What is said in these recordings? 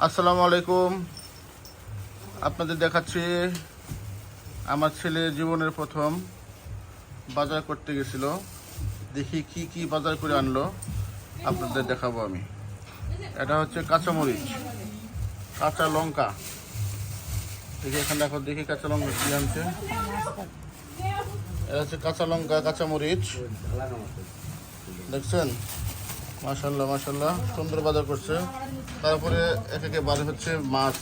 আসসালামু আলাইকুম। আপনাদের দেখাচ্ছি আমার ছেলে জীবনের প্রথম বাজার করতে গেছিল। দেখি কি কি বাজার করে আনলো আপনাদের দেখাবো আমি। এটা হচ্ছে কাঁচামরিচ, কাঁচা লঙ্কা। দেখি এখানে দেখো, দেখি কাঁচা লঙ্কা কি আনছে। এটা হচ্ছে কাঁচা লঙ্কা, কাঁচামরিচ, দেখছেন? মাশাল্লাহ মাশাল্লাহ, সুন্দর বাজার করছে। তারপরে একে বারে হচ্ছে মাছ।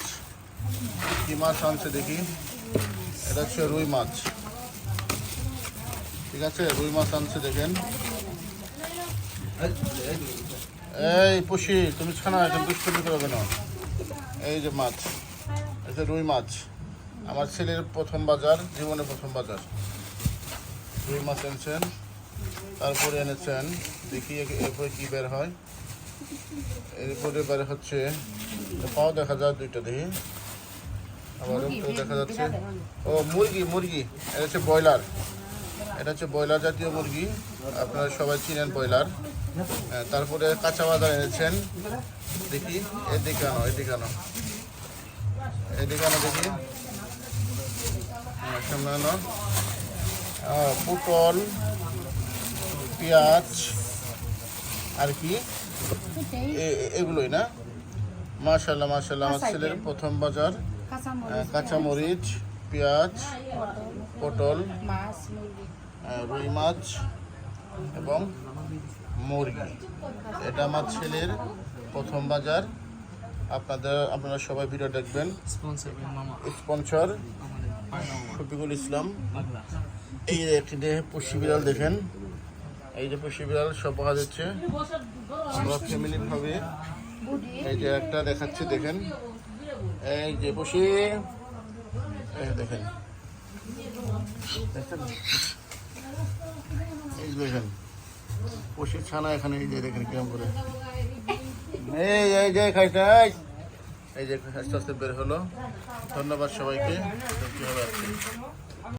কি মাছ আনছে দেখি। এটা হচ্ছে রুই মাছ, ঠিক আছে? রুই মাছ আনছে, দেখেন। এই পুষি, তুমি ছানা এখন দুষ্টুমি করবে না। এই যে মাছ, এটা রুই মাছ। আমার ছেলের প্রথম বাজার, জীবনে প্রথম বাজার। রুই মাছ এনেছেন। তারপরে এনেছেন, দেখি এরপরে কি বের হয়। এরপরে বের হচ্ছে পাও দেখা যায় দুইটা, দেখি আবার দেখা যাচ্ছে। ও মুরগি, মুরগি। এটা হচ্ছে ব্রয়লার। এটা হচ্ছে ব্রয়লার জাতীয় মুরগি, আপনারা সবাই চিনেন ব্রয়লার। তারপরে কাঁচা বাজার এনেছেন, দেখি। এদিকে আনো, এদিকে আনো, এদিকে আনো, দেখি সামনে আনো। পটল, পেঁয়াজ আর কি, এগুলোই না? মাশাল্লাহ মাশাল্লাহ, আমার ছেলের প্রথম বাজার। কাঁচামরিচ, পেঁয়াজ, পটল, রুই মাছ এবং মুরগি। এটা আমার ছেলের প্রথম বাজার। আপনারা সবাই ভিডিও দেখবেন। স্পন্সর শফিকুল ইসলাম। এই একটি পুষি বিড়াল দেখেন, এই যে পুষি বিড়াল সব পাওয়া যাচ্ছে। আমরা ফ্যামিলি ভাবে এই যে একটা দেখাচ্ছি, দেখেন। এই যে পুষি, দেখেন, এই দেখেন পুষির ছানা এখানে। এই যে দেখেন কিরম করে, এই যে খাইটাই, এই যে আস্তে আস্তে বের হলো। ধন্যবাদ সবাইকে।